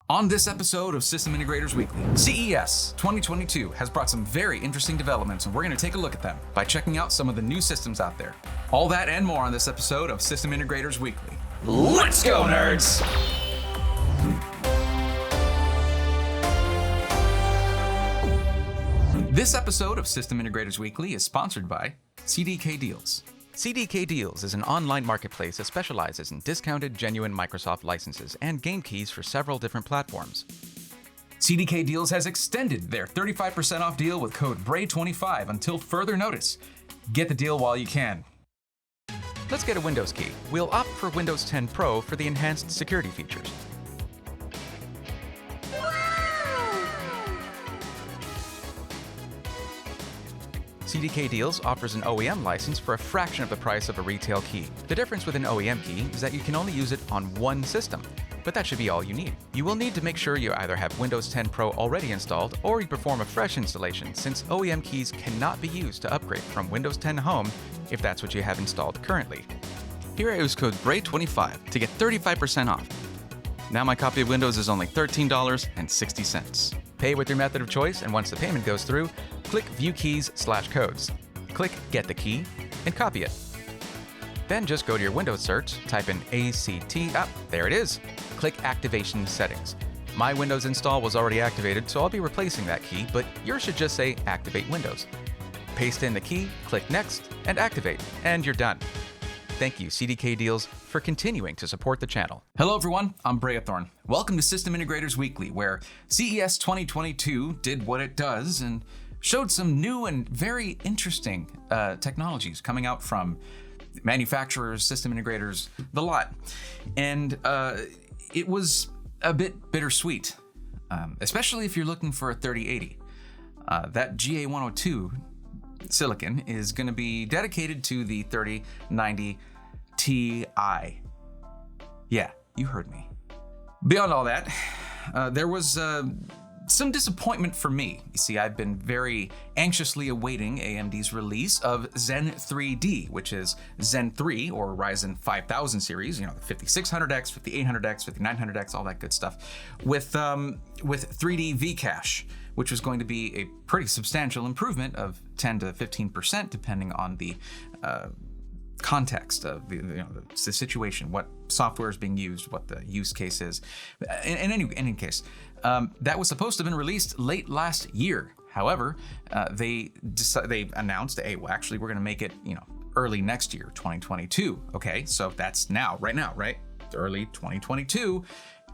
On this episode of System Integrators Weekly, CES 2022 has brought some very interesting developments, and we're going to take a look at them by checking out some of the new systems out there. All that and more on this episode of System Integrators Weekly. Let's go, nerds! This episode of System Integrators Weekly is sponsored by CDKdeals. CDKdeals is an online marketplace that specializes in discounted, genuine Microsoft licenses and game keys for several different platforms. CDKdeals has extended their 35% off deal with code BRAY25 until further notice. Get the deal while you can. Let's get a Windows key. We'll opt for Windows 10 Pro for the enhanced security features. CDKdeals offers an OEM license for a fraction of the price of a retail key. The difference with an OEM key is that you can only use it on one system, but that should be all you need. You will need to make sure you either have Windows 10 Pro already installed or you perform a fresh installation, since OEM keys cannot be used to upgrade from Windows 10 Home if that's what you have installed currently. Here I use code BRAY25 to get 35% off. Now my copy of Windows is only $13.60. Pay with your method of choice, and once the payment goes through, click View Keys/Codes. Click Get the Key and copy it. Then just go to your Windows search, type in ACT, there it is. Click Activation Settings. My Windows install was already activated, so I'll be replacing that key, but yours should just say Activate Windows. Paste in the key, click Next, and activate, and you're done. Thank you, CDKdeals, for continuing to support the channel. Hello everyone, I'm Brayathorn. Welcome to System Integrators Weekly, where CES 2022 did what it does and showed some new and very interesting technologies coming out from manufacturers, system integrators, the lot. And it was a bit bittersweet, especially if you're looking for a 3080. That GA102 silicon is going to be dedicated to the 3090 Ti. Yeah, you heard me. Beyond all that, there was some disappointment for me. You see, I've been very anxiously awaiting AMD's release of Zen 3D, which is Zen 3 or Ryzen 5000 series, you know, the 5600X, 5800X, 5900X, all that good stuff, with 3D V-Cache, which was going to be a pretty substantial improvement of 10 to 15%, depending on the context of the situation, what software is being used, what the use case is. In any case, that was supposed to have been released late last year. However, they announced, hey, well, actually, we're going to make it, early next year, 2022. Okay, so that's right now, right? Early 2022.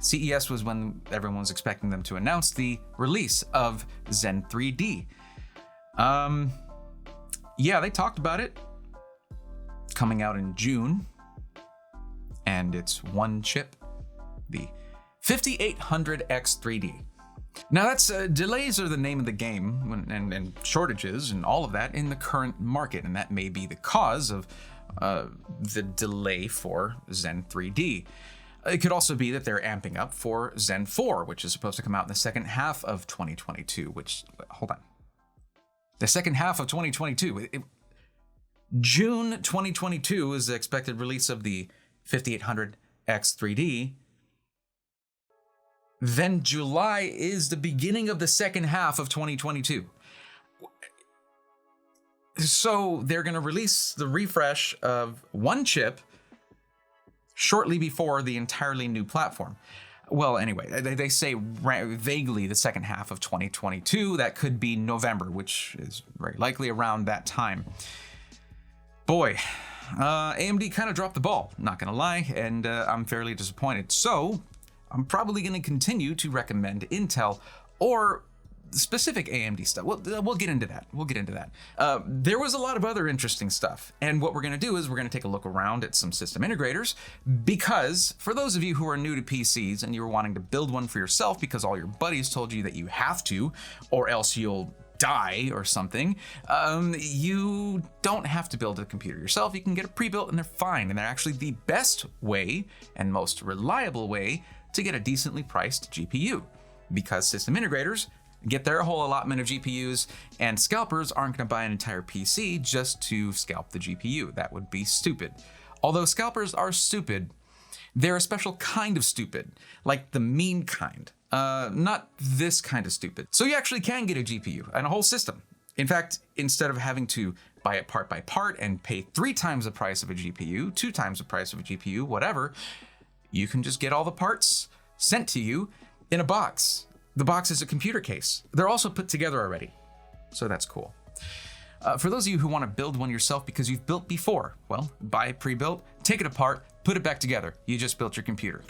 CES was when everyone was expecting them to announce the release of Zen 3D. Yeah, they talked about it coming out in June, and it's one chip, the 5800X3D. Now that's delays are the name of the game, and shortages and all of that in the current market, and that may be the cause of the delay for Zen 3D. It could also be that they're amping up for Zen 4, which is supposed to come out in the second half of 2022, hold on. The second half of 2022. June 2022 is the expected release of the 5800X3D. Then July is the beginning of the second half of 2022. So they're going to release the refresh of one chip shortly before the entirely new platform. Well, anyway, they say vaguely the second half of 2022. That could be November, which is very likely around that time. Boy, AMD kind of dropped the ball, not gonna lie, and I'm fairly disappointed. So I'm probably gonna continue to recommend Intel or specific AMD stuff. We'll get into that. There was a lot of other interesting stuff, and what we're gonna do is we're gonna take a look around at some system integrators, because for those of you who are new to PCs and you were wanting to build one for yourself because all your buddies told you that you have to, or else you'll die or something, you don't have to build a computer yourself. You can get it pre-built and they're fine, and they're actually the best way and most reliable way to get a decently priced GPU, because system integrators get their whole allotment of GPUs, and scalpers aren't going to buy an entire PC just to scalp the GPU. That would be stupid. Although scalpers are stupid, they're a special kind of stupid, like the mean kind. Not this kind of stupid. So you actually can get a GPU and a whole system. In fact, instead of having to buy it part by part and pay 3 times the price of a GPU, 2 times the price of a GPU, whatever, you can just get all the parts sent to you in a box. The box is a computer case. They're also put together already, so that's cool. For those of you who want to build one yourself because you've built before, well, buy it pre-built, take it apart, put it back together. You just built your computer.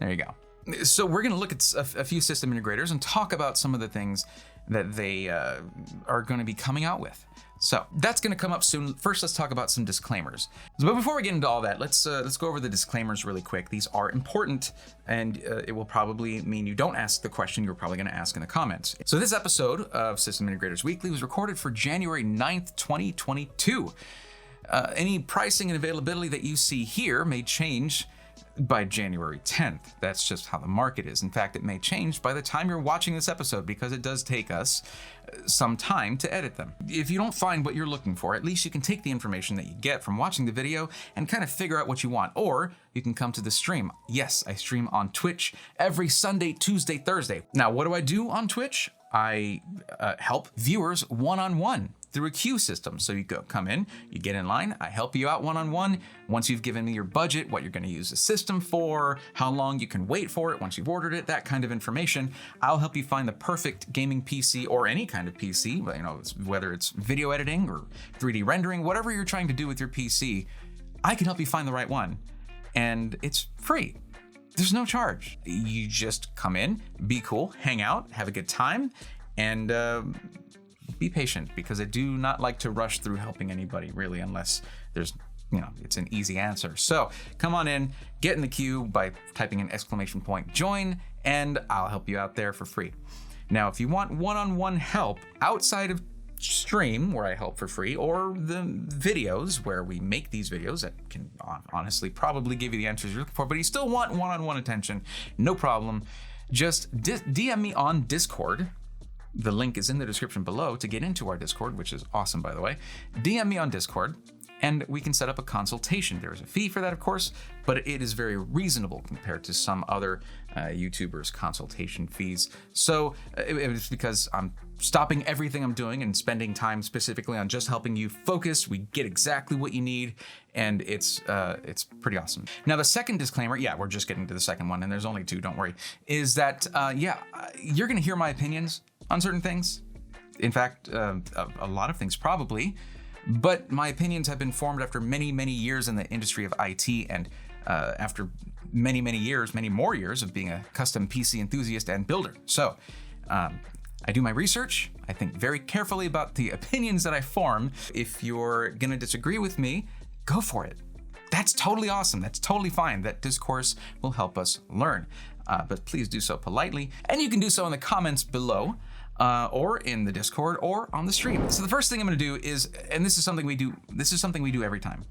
There you go. So we're going to look at a few system integrators and talk about some of the things that they are going to be coming out with. So that's going to come up soon. First, let's talk about some disclaimers. But before we get into all that, let's go over the disclaimers really quick. These are important, and it will probably mean you don't ask the question you're probably going to ask in the comments. So this episode of System Integrators Weekly was recorded for January 9th, 2022. Any pricing and availability that you see here may change by January 10th. That's just how the market is. In fact, it may change by the time you're watching this episode because it does take us some time to edit them. If you don't find what you're looking for, at least you can take the information that you get from watching the video and kind of figure out what you want. Or you can come to the stream. Yes, I stream on Twitch every Sunday, Tuesday, Thursday. Now, what do I do on Twitch? I help viewers one-on-one through a queue system. So you come in, you get in line, I help you out one-on-one. Once you've given me your budget, what you're going to use the system for, how long you can wait for it once you've ordered it, that kind of information, I'll help you find the perfect gaming PC or any kind of PC, you know, whether it's video editing or 3D rendering, whatever you're trying to do with your PC, I can help you find the right one. And it's free. There's no charge. You just come in, be cool, hang out, have a good time, and be patient, because I do not like to rush through helping anybody really, unless there's, you know, it's an easy answer. So come on in, get in the queue by typing an ! join, and I'll help you out there for free. Now, if you want one-on-one help outside of stream, where I help for free, or the videos where we make these videos that can honestly probably give you the answers you're looking for, but you still want one-on-one attention, no problem. Just DM me on Discord. The link is in the description below to get into our Discord, which is awesome, by the way. DM me on Discord, and we can set up a consultation. There is a fee for that, of course, but it is very reasonable compared to some other YouTubers' consultation fees. So it's because I'm stopping everything I'm doing and spending time specifically on just helping you focus. We get exactly what you need, and it's pretty awesome. Now, the second disclaimer, yeah, we're just getting to the second one, and there's only 2, don't worry, is that, you're gonna hear my opinions on certain things. In fact, a lot of things probably, but my opinions have been formed after many, many years in the industry of IT, and after many, many more years of being a custom PC enthusiast and builder. So I do my research. I think very carefully about the opinions that I form. If you're gonna disagree with me, go for it. That's totally awesome. That's totally fine. That discourse will help us learn. But please do so politely. And you can do so in the comments below, or in the Discord, or on the stream. So the first thing I'm gonna do is, and this is something we do every time.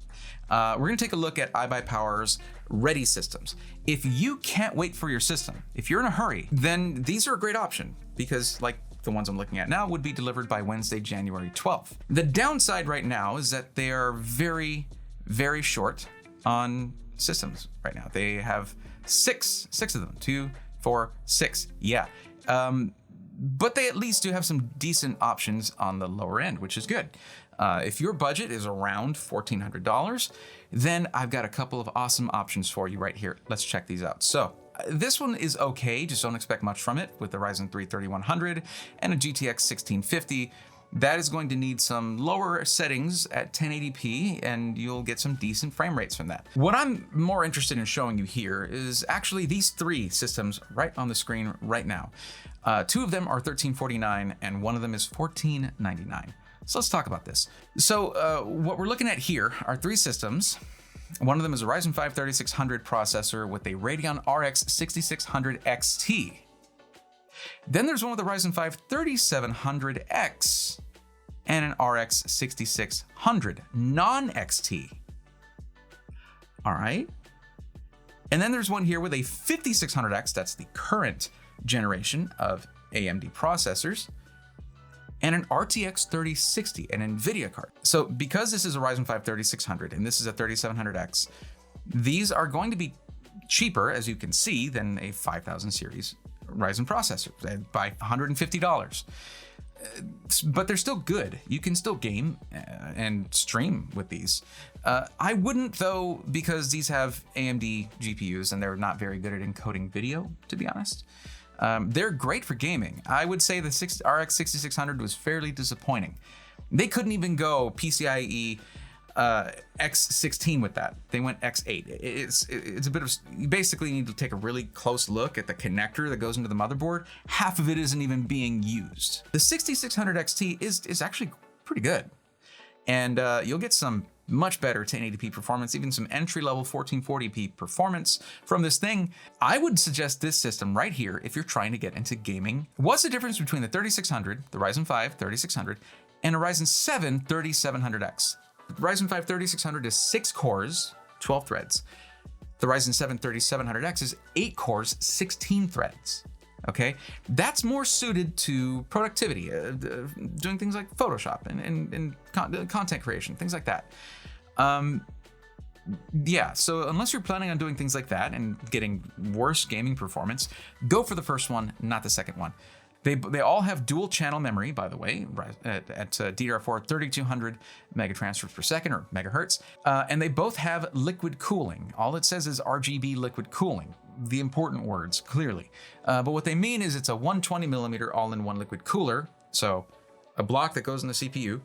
We're gonna take a look at iBUYPOWER's ready systems. If you can't wait for your system, if you're in a hurry, then these are a great option, because like the ones I'm looking at now would be delivered by Wednesday, January 12th. The downside right now is that they are very, very short on systems right now. They have six of them, 2, 4, 6, yeah. But they at least do have some decent options on the lower end, which is good. If your budget is around $1,400, then I've got a couple of awesome options for you right here. Let's check these out. So this one is okay, just don't expect much from it, with the Ryzen 3 3100 and a GTX 1650. That is going to need some lower settings at 1080p, and you'll get some decent frame rates from that. What I'm more interested in showing you here is actually these 3 systems right on the screen right now. 2 of them are $1,349 and 1 of them is $1,499. So let's talk about this. So what we're looking at here are 3 systems. One of them is a Ryzen 5 3600 processor with a Radeon RX 6600 XT. Then there's one with the Ryzen 5 3700X and an RX 6600 non-XT. All right. And then there's one here with a 5600X, that's the current generation of AMD processors, and an RTX 3060, an NVIDIA card. So because this is a Ryzen 5 3600 and this is a 3700X, these are going to be cheaper, as you can see, than a 5000 series Ryzen processor by $150. But they're still good. You can still game and stream with these. I wouldn't though, because these have AMD GPUs and they're not very good at encoding video, to be honest. They're great for gaming. I would say the RX 6600 was fairly disappointing. They couldn't even go PCIe X16 with that. They went X8. It's a bit of, you basically need to take a really close look at the connector that goes into the motherboard. Half of it isn't even being used. The 6600 XT is actually pretty good. And you'll get some much better 1080p performance, even some entry-level 1440p performance from this thing. I would suggest this system right here if you're trying to get into gaming. What's the difference between the 3600, the Ryzen 5 3600, and a Ryzen 7 3700X? The Ryzen 5 3600 is 6 cores, 12 threads. The Ryzen 7 3700X is 8 cores, 16 threads. Okay, that's more suited to productivity, doing things like Photoshop and content creation, things like that. Yeah, so unless you're planning on doing things like that and getting worse gaming performance, go for the first one, not the second one. They all have dual channel memory, by the way, at DDR4 3200 megatransfers per second, or megahertz, and they both have liquid cooling. All it says is RGB liquid cooling. The important words, clearly. But what they mean is it's a 120 millimeter all-in-one liquid cooler. So a block that goes in the CPU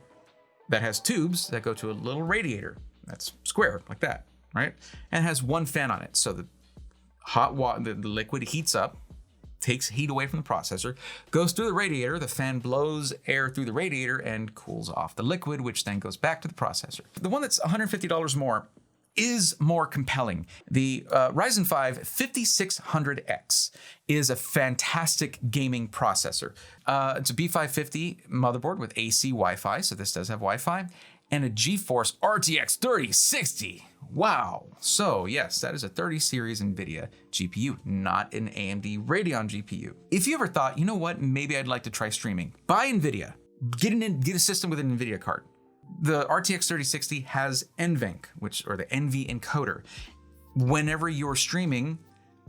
that has tubes that go to a little radiator that's square like that, right? And has one fan on it. So the hot water, the liquid heats up, takes heat away from the processor, goes through the radiator, the fan blows air through the radiator and cools off the liquid, which then goes back to the processor. The one that's $150 more is more compelling. The Ryzen 5 5600X is a fantastic gaming processor. It's a B550 motherboard with AC Wi-Fi, so this does have Wi-Fi, and a GeForce RTX 3060. Wow. So yes, that is a 30 series NVIDIA GPU, not an AMD Radeon GPU. If you ever thought, you know what, maybe I'd like to try streaming, buy NVIDIA. Get a system with an NVIDIA card. The RTX 3060 has NVENC, or the NV encoder. Whenever you're streaming,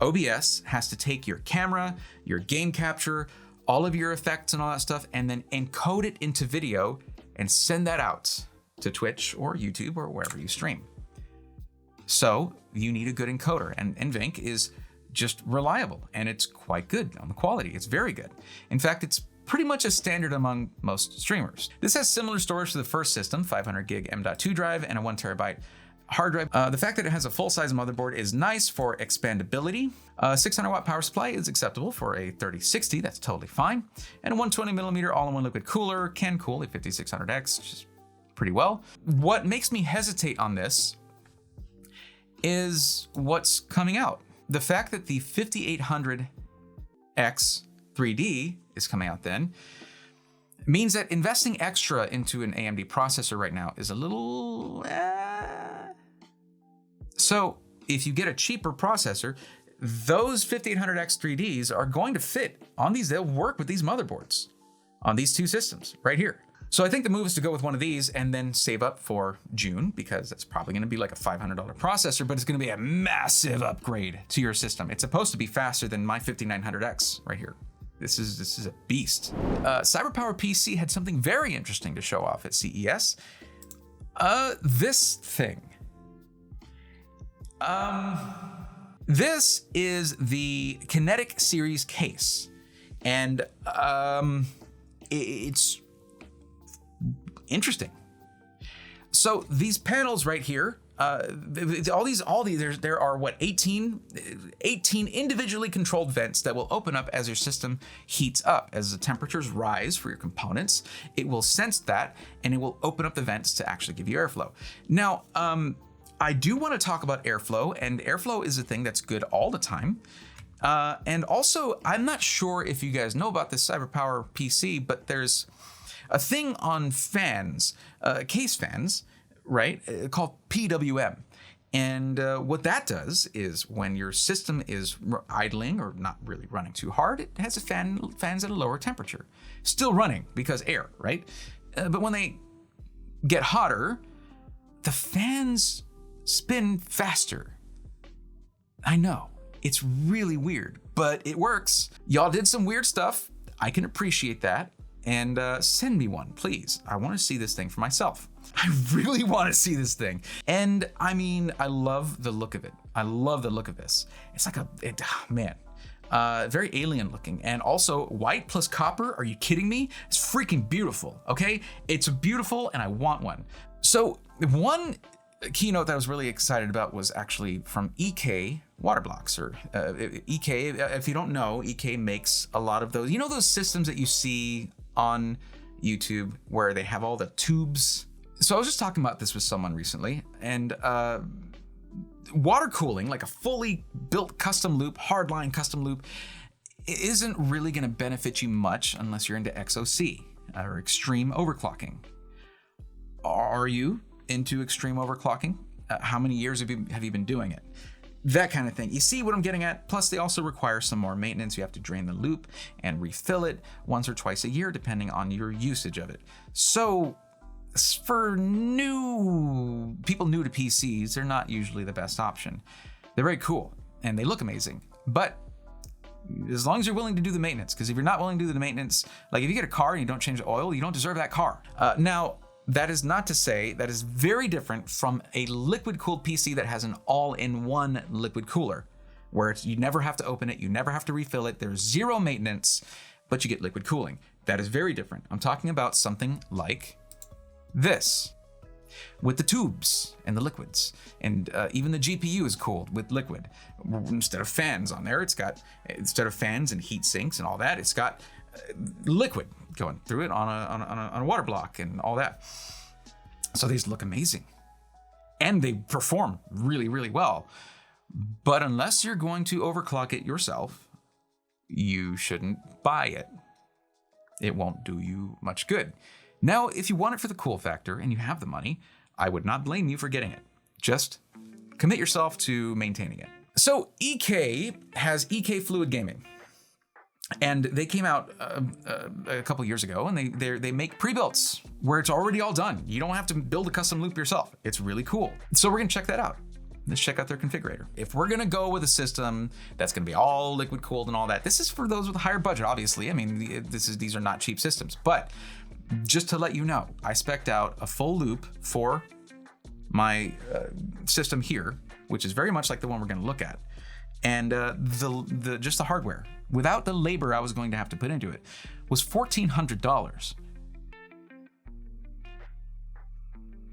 OBS has to take your camera, your game capture, all of your effects and all that stuff, and then encode it into video and send that out to Twitch or YouTube or wherever you stream. So you need a good encoder, and NVENC is just reliable, and it's quite good on the quality. It's very good. In fact, it's pretty much a standard among most streamers. This has similar storage to the first system, 500 gig M.2 drive and a 1 terabyte hard drive. The fact that it has a full-size motherboard is nice for expandability. 600 watt power supply is acceptable for a 3060, that's totally fine. And a 120 millimeter all-in-one liquid cooler can cool a 5600X just pretty well. What makes me hesitate on this is what's coming out. The fact that the 5800X 3D is coming out then means that investing extra into an AMD processor right now is a little So if you get a cheaper processor, those 5800X 3Ds are going to fit on these. They'll work with these motherboards on these two systems right here. So I think the move is to go with one of these and then save up for June, because that's probably going to be like a $500 processor, but it's going to be a massive upgrade to your system. It's supposed to be faster than my 5900X right here. This is a beast. CyberPowerPC had something very interesting to show off at CES. This thing. This is the Kinetic Series case, and it's interesting. So these panels right here, there are what, 18 individually controlled vents that will open up as your system heats up. As the temperatures rise for your components, it will sense that and it will open up the vents to actually give you airflow. Now, I do want to talk about airflow, and airflow is a thing that's good all the time. And also, I'm not sure if you guys know about this CyberPowerPC, but there's a thing on fans, case fans, right, called PWM. And what that does is when your system is idling or not really running too hard, it has fans at a lower temperature. Still running because air, right? But when they get hotter, the fans spin faster. I know, it's really weird, but it works. Y'all did some weird stuff. I can appreciate that. And send me one, please. I want to see this thing for myself. I really want to see this thing. And I mean, I love the look of it. I love the look of this. It's like very alien looking. And also white plus copper. Are you kidding me? It's freaking beautiful, okay? It's beautiful and I want one. So one keynote that I was really excited about was actually from EK Water Blocks, or EK, if you don't know, EK makes a lot of those, you know, those systems that you see on YouTube where they have all the tubes. So I was just talking about this with someone recently, and water cooling, like a fully built custom loop, hardline custom loop, isn't really going to benefit you much unless you're into XOC or extreme overclocking. Are you into extreme overclocking? How many years have you been doing it? That kind of thing. You see what I'm getting at? Plus, they also require some more maintenance. You have to drain the loop and refill it once or twice a year, depending on your usage of it. So for people new to PCs, they're not usually the best option. They're very cool and they look amazing, but as long as you're willing to do the maintenance, because if you're not willing to do the maintenance, like if you get a car and you don't change the oil, you don't deserve that car. Now, that is not to say that is very different from a liquid-cooled PC that has an all-in-one liquid cooler, where you never have to open it, you never have to refill it, there's zero maintenance, but you get liquid cooling. That is very different. I'm talking about something like this, with the tubes and the liquids, and even the GPU is cooled with liquid. Instead of fans on there, instead of fans and heat sinks and all that, it's got liquid going through it on a water block and all that. So these look amazing and they perform really, really well. But unless you're going to overclock it yourself, you shouldn't buy it. It won't do you much good. Now, if you want it for the cool factor and you have the money, I would not blame you for getting it. Just commit yourself to maintaining it. So EK has EK Fluid Gaming. And they came out a couple years ago, and they make pre-builts where it's already all done. You don't have to build a custom loop yourself. It's really cool. So we're gonna check that out. Let's check out their configurator. If we're gonna go with a system that's gonna be all liquid cooled and all that, this is for those with a higher budget, obviously. I mean, these are not cheap systems, but just to let you know, I spec'd out a full loop for my system here, which is very much like the one we're gonna look at. And just the hardware, without the labor I was going to have to put into it, was $1,400.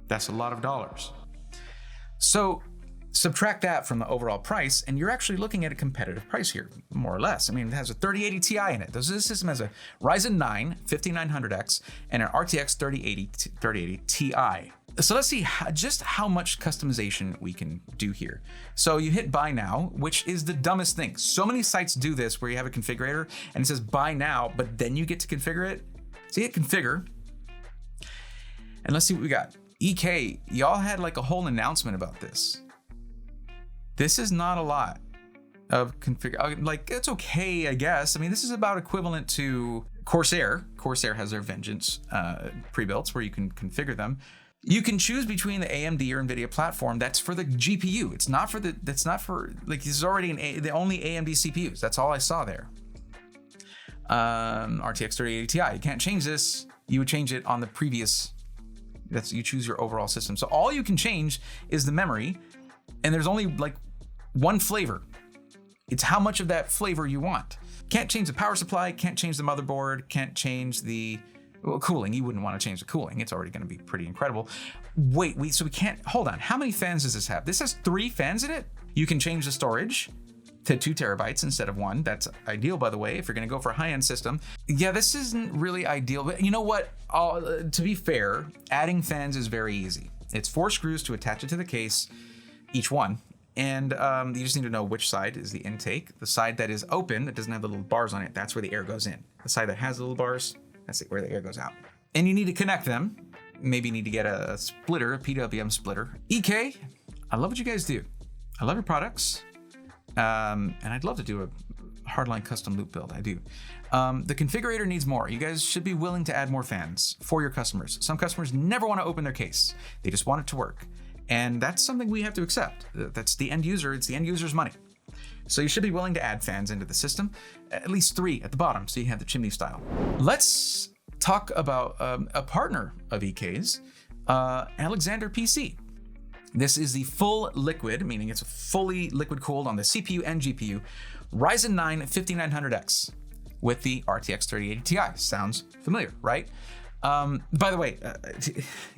That's a lot of dollars. So subtract that from the overall price, and you're actually looking at a competitive price here, more or less. I mean, it has a 3080 Ti in it. This system has a Ryzen 9 5900X and an RTX 3080 Ti. So let's see just how much customization we can do here. So you hit buy now, which is the dumbest thing. So many sites do this where you have a configurator and it says buy now, but then you get to configure it. So you hit configure, and let's see what we got. EK, y'all had like a whole announcement about this. This is not a lot of configure. Like, it's okay, I guess. I mean, this is about equivalent to Corsair. Corsair has their Vengeance pre-builts where you can configure them. You can choose between the AMD or NVIDIA platform. That's for the GPU. It's not for like, this is already the only AMD CPUs. That's all I saw there. RTX 3080 Ti. You can't change this. You would change it on the previous. You choose your overall system. So all you can change is the memory, and there's only like one flavor. It's how much of that flavor you want. Can't change the power supply, can't change the motherboard, can't change the cooling. You wouldn't want to change the cooling. It's already going to be pretty incredible. So we can't, hold on. How many fans does this have? This has 3 fans in it. You can change the storage to 2 terabytes instead of 1. That's ideal, by the way, if you're going to go for a high-end system. Yeah, this isn't really ideal, but you know what? To be fair, adding fans is very easy. It's 4 screws to attach it to the case, each one. And you just need to know which side is the intake. The side that is open, that doesn't have the little bars on it, that's where the air goes in. The side that has the little bars, that's where the air goes out. And you need to connect them. Maybe you need to get a splitter, a PWM splitter. EK, I love what you guys do. I love your products. And I'd love to do a hardline custom loop build, I do. The configurator needs more. You guys should be willing to add more fans for your customers. Some customers never want to open their case. They just want it to work. And that's something we have to accept. That's the end user, it's the end user's money. So you should be willing to add fans into the system, at least 3 at the bottom, so you have the chimney style. Let's talk about a partner of EK's, Alexander PC. This is the full liquid, meaning it's fully liquid cooled on the CPU and GPU, Ryzen 9 5900X with the RTX 3080 Ti. Sounds familiar, right? By the way,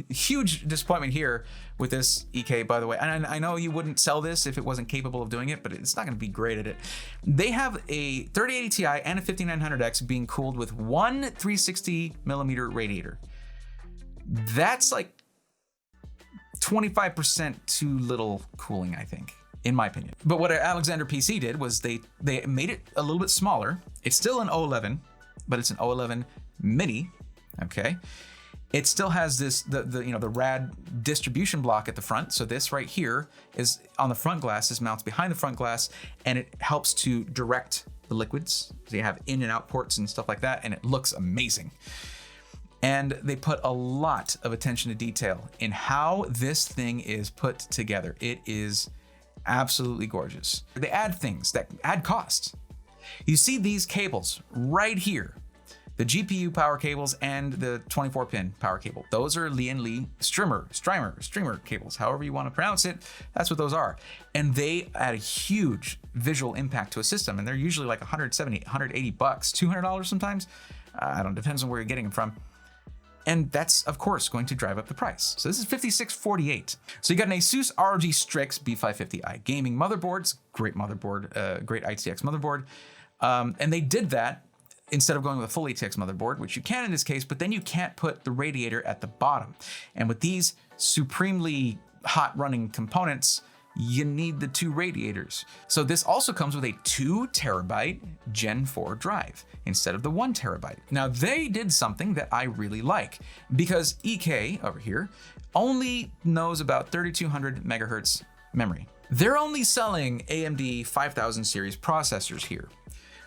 huge disappointment here with this EK, by the way. And I know you wouldn't sell this if it wasn't capable of doing it, but it's not going to be great at it. They have a 3080 Ti and a 5900X being cooled with one 360 millimeter radiator. That's like 25% too little cooling, I think, in my opinion. But what Alexander PC did was they made it a little bit smaller. It's still an 011, but it's an 011 mini. Okay, it still has this the rad distribution block at the front. So this right here is on the front glass. This mounts behind the front glass, and it helps to direct the liquids. So you have in and out ports and stuff like that, and it looks amazing. And they put a lot of attention to detail in how this thing is put together. It is absolutely gorgeous. They add things that add cost. You see these cables right here. The GPU power cables and the 24-pin power cable. Those are Lee streamer cables, however you want to pronounce it, that's what those are. And they add a huge visual impact to a system, and they're usually like $170, $180, $200 sometimes. I don't know, depends on where you're getting them from. And that's, of course, going to drive up the price. So this is $5648. So you got an Asus ROG Strix B550i gaming motherboards, great motherboard, great ITX motherboard. And they did that instead of going with a full ATX motherboard, which you can in this case, but then you can't put the radiator at the bottom. And with these supremely hot running components, you need the 2 radiators. So this also comes with a 2 terabyte Gen 4 drive instead of the 1 terabyte. Now they did something that I really like, because EK over here only knows about 3200 megahertz memory. They're only selling AMD 5000 series processors here.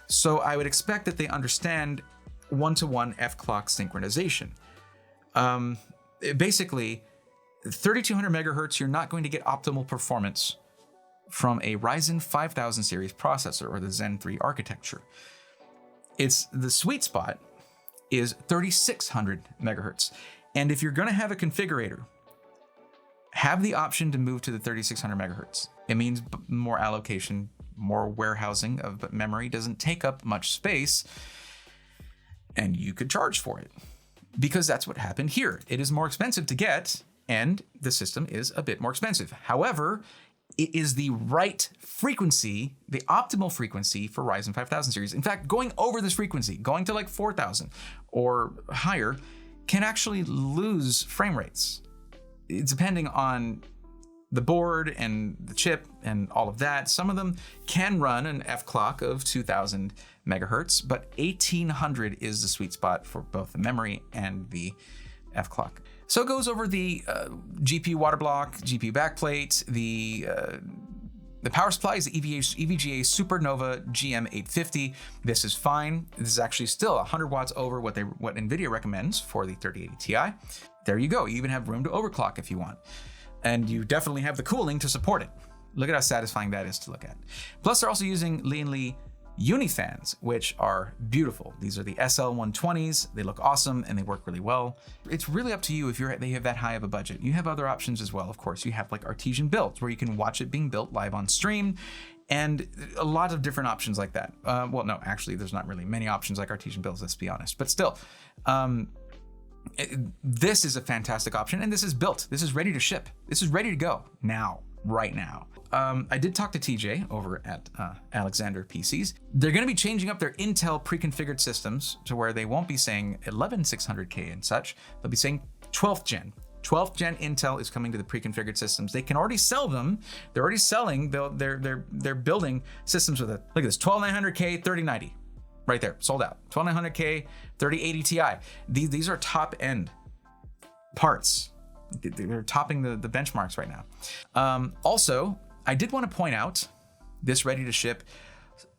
So I would expect that they understand one-to-one F-clock synchronization. Basically, 3200 megahertz, you're not going to get optimal performance from a Ryzen 5000 series processor or the Zen 3 architecture. It's the sweet spot is 3600 megahertz. And if you're going to have a configurator, have the option to move to the 3600 megahertz. It means more allocation, more warehousing of memory, doesn't take up much space, and you could charge for it, because that's what happened here. It is more expensive to get, and the system is a bit more expensive. However, it is the right frequency, the optimal frequency for Ryzen 5000 series. In fact, going over this frequency, going to like 4000 or higher, can actually lose frame rates. It's depending on the board and the chip and all of that. Some of them can run an F clock of 2000 megahertz, but 1800 is the sweet spot for both the memory and the F clock. So it goes over the GPU water block, GPU backplate, the power supply is the EVGA Supernova GM850. This is fine. This is actually still 100 watts over what NVIDIA recommends for the 3080 Ti. There you go. You even have room to overclock if you want. And you definitely have the cooling to support it. Look at how satisfying that is to look at. Plus, they're also using Lee Unifans, which are beautiful. These are the SL120s. They look awesome and they work really well. It's really up to you if they have that high of a budget. You have other options as well, of course. You have like Artesian Builds, where you can watch it being built live on stream, and a lot of different options like that. Well, no, actually, there's not really many options like Artesian Builds, let's be honest. But still, this is a fantastic option, and this is built. This is ready to ship. This is ready to go now, right now. I did talk to TJ over at Alexander PCs. They're going to be changing up their Intel pre-configured systems to where they won't be saying 11600K and such. They'll be saying 12th gen. 12th gen Intel is coming to the pre-configured systems. They can already sell them. They're already selling. They're building systems with it. Look at this, 12900K 3090. Right there, sold out. 12900K 3080 Ti. These are top end parts. They're topping the benchmarks right now. Also, I did want to point out this ready to ship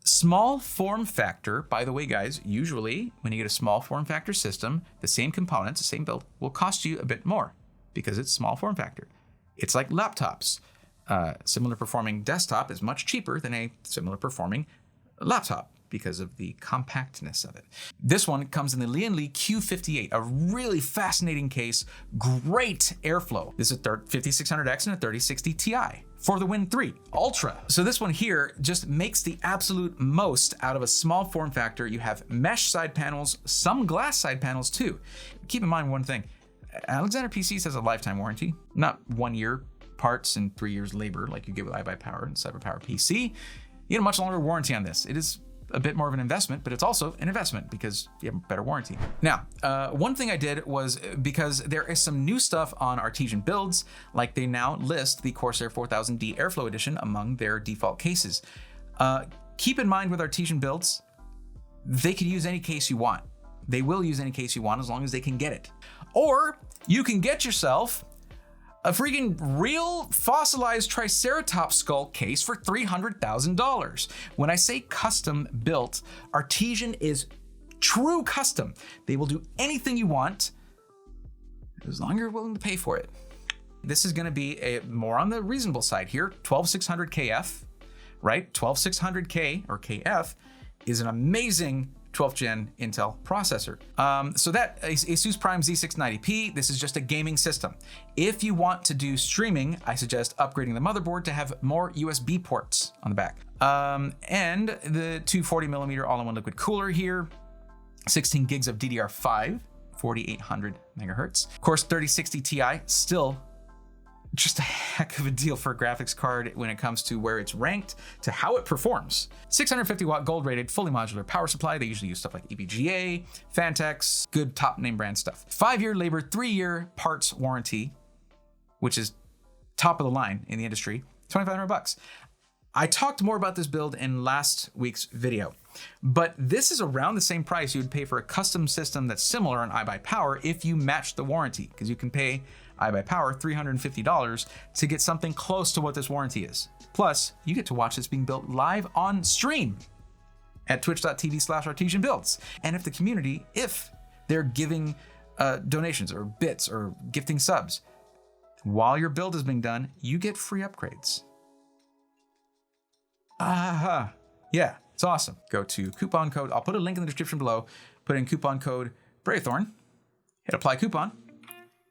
small form factor. By the way, guys, usually when you get a small form factor system, the same components, the same build will cost you a bit more because it's small form factor. It's like laptops. Similar performing desktop is much cheaper than a similar performing laptop because of the compactness of it. This one comes in the Lian Q58, a really fascinating case, great airflow. This is a 5600X and a 3060 Ti for the Win 3 Ultra. So this one here just makes the absolute most out of a small form factor. You have mesh side panels, some glass side panels too. Keep in mind one thing, Alexander PCs has a lifetime warranty, not 1 year parts and 3 years labor like you get with iBUYPOWER and CyberPowerPC. You get a much longer warranty on this. It is a bit more of an investment, but it's also an investment because you have a better warranty. Now, one thing I did was because there is some new stuff on Artesian Builds, like they now list the Corsair 4000D Airflow Edition among their default cases. Keep in mind with Artesian Builds, they can use any case you want. They will use any case you want as long as they can get it. Or you can get yourself a freaking real fossilized Triceratops skull case for $300,000. When I say custom built, Artesian is true custom. They will do anything you want as long as you're willing to pay for it. This is gonna be more on the reasonable side here, 12600 KF, right? 12600K or KF is an amazing 12th gen Intel processor. So that Asus Prime Z690P, this is just a gaming system. If you want to do streaming, I suggest upgrading the motherboard to have more USB ports on the back. And the 240mm all-in-one liquid cooler here, 16 gigs of DDR5, 4800 megahertz. Of course, 3060 Ti, still just a heck of a deal for a graphics card when it comes to where it's ranked to how it performs. 650 watt gold rated, fully modular power supply. They usually use stuff like EVGA, Fantex, good top name brand stuff. 5-year labor, 3-year parts warranty, which is top of the line in the industry, $2,500. I talked more about this build in last week's video, but this is around the same price you would pay for a custom system that's similar on iBUYPOWER if you match the warranty, because you can pay iBUYPOWER $350 to get something close to what this warranty is. Plus, you get to watch this being built live on stream at twitch.tv/Artesian Builds. And if the community, if they're giving donations or bits or gifting subs, while your build is being done, you get free upgrades. Yeah, it's awesome. Go to coupon code, I'll put a link in the description below, put in coupon code Braythorn, hit apply coupon,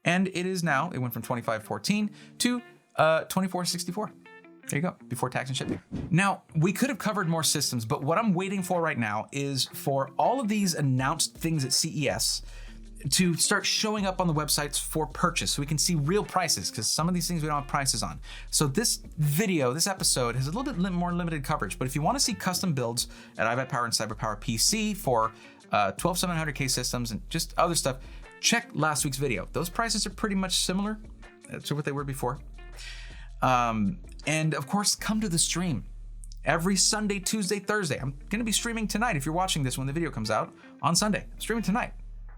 and it is now, it went from $25.14 to $24.64. There you go, before tax and shipping. Now, we could have covered more systems, but what I'm waiting for right now is for all of these announced things at CES to start showing up on the websites for purchase so we can see real prices, because some of these things we don't have prices on. So this video, this episode has a little bit more limited coverage, but if you want to see custom builds at iBUYPOWER and CyberPowerPC for 12700K systems and just other stuff, check last week's video. Those prices are pretty much similar to what they were before. And of course, come to the stream every Sunday, Tuesday, Thursday. I'm going to be streaming tonight. If you're watching this when the video comes out on Sunday, I'm streaming tonight.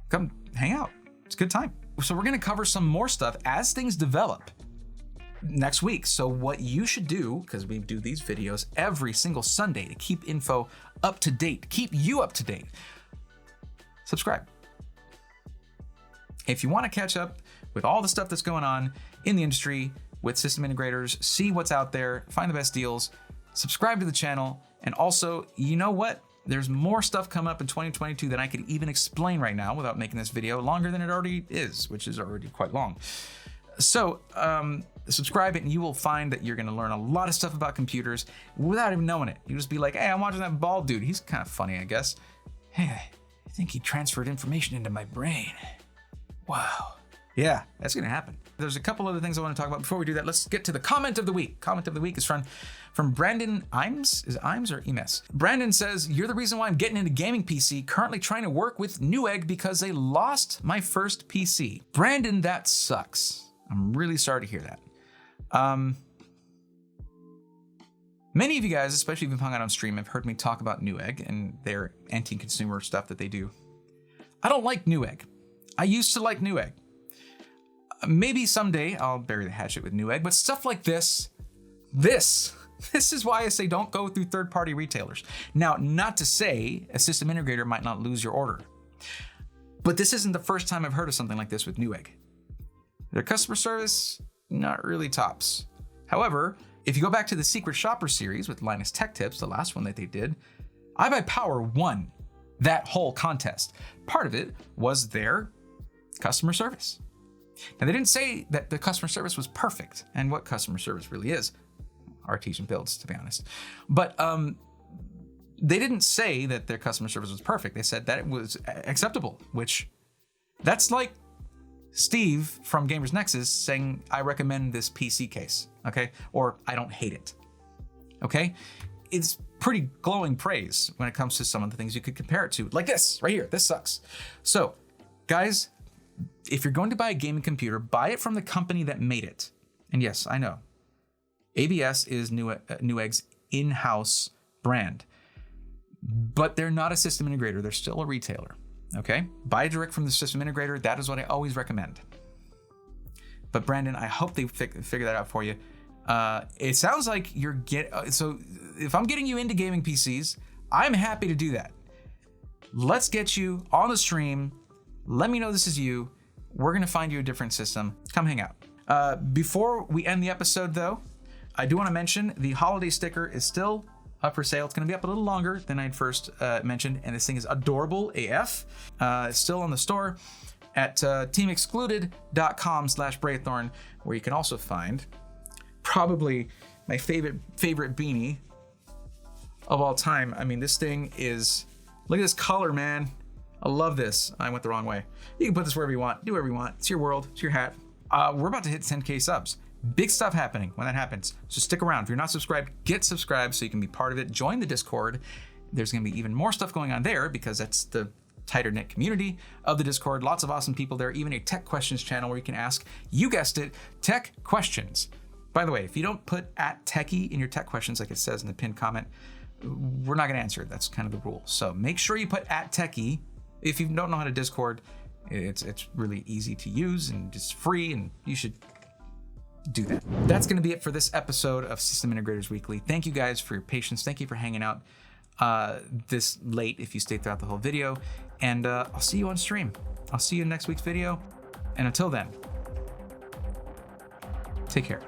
Come hang out. It's a good time. So we're going to cover some more stuff as things develop next week. So what you should do, because we do these videos every single Sunday to keep info up to date, keep you up to date, subscribe. If you want to catch up with all the stuff that's going on in the industry with system integrators, see what's out there, find the best deals, subscribe to the channel, and also, you know what? There's more stuff coming up in 2022 than I could even explain right now without making this video longer than it already is, which is already quite long. So subscribe and you will find that you're going to learn a lot of stuff about computers without even knowing it. You just be like, hey, I'm watching that bald dude. He's kind of funny, I guess. Hey, I think he transferred information into my brain. Wow. Yeah, that's gonna happen. There's a couple other things I want to talk about. Before we do that, let's get to the comment of the week. Comment of the week is from Brandon Imes. Is it Imes or Emes? Brandon says, you're the reason why I'm getting into gaming PC, currently trying to work with Newegg because they lost my first PC. Brandon, that sucks. I'm really sorry to hear that. Many of you guys, especially if you've hung out on stream, have heard me talk about Newegg and their anti-consumer stuff that they do. I don't like Newegg. I used to like Newegg. Maybe someday I'll bury the hatchet with Newegg, but stuff like this is why I say don't go through third-party retailers. Now, not to say a system integrator might not lose your order, but this isn't the first time I've heard of something like this with Newegg. Their customer service, not really tops. However, if you go back to the Secret Shopper series with Linus Tech Tips, the last one that they did, iBUYPOWER won that whole contest. Part of it was their customer service. Now, they didn't say that the customer service was perfect, and what customer service really is. Artesian Builds, to be honest. But they didn't say that their customer service was perfect. They said that it was acceptable, which that's like Steve from Gamers Nexus saying, I recommend this PC case, okay? Or I don't hate it, okay? It's pretty glowing praise when it comes to some of the things you could compare it to, like this right here. This sucks. So guys, if you're going to buy a gaming computer, buy it from the company that made it. And yes, I know, ABS is Newegg's in-house brand, but they're not a system integrator. They're still a retailer, okay? Buy direct from the system integrator. That is what I always recommend. But Brandon, I hope they figure that out for you. It sounds like so if I'm getting you into gaming PCs, I'm happy to do that. Let's get you on the stream. Let me know this is you. We're gonna find you a different system. Come hang out. Before we end the episode though, I do wanna mention the holiday sticker is still up for sale. It's gonna be up a little longer than I'd first mentioned, and this thing is adorable AF. It's still on the store at teamexcluded.com/Braithorn, where you can also find probably my favorite beanie of all time. I mean, this thing is, look at this color, man. I love this. I went the wrong way. You can put this wherever you want, do whatever you want. It's your world, it's your hat. We're about to hit 10K subs. Big stuff happening when that happens. So stick around. If you're not subscribed, get subscribed so you can be part of it. Join the Discord. There's gonna be even more stuff going on there because that's the tighter knit community of the Discord. Lots of awesome people there, even a tech questions channel where you can ask, you guessed it, tech questions. By the way, if you don't put @techie in your tech questions like it says in the pinned comment, we're not gonna answer it. That's kind of the rule. So make sure you put @techie. If you don't know how to Discord, it's really easy to use and just free, and you should do that. That's gonna be it for this episode of System Integrators Weekly. Thank you guys for your patience. Thank you for hanging out this late if you stayed throughout the whole video. And I'll see you on stream. I'll see you in next week's video. And until then, take care.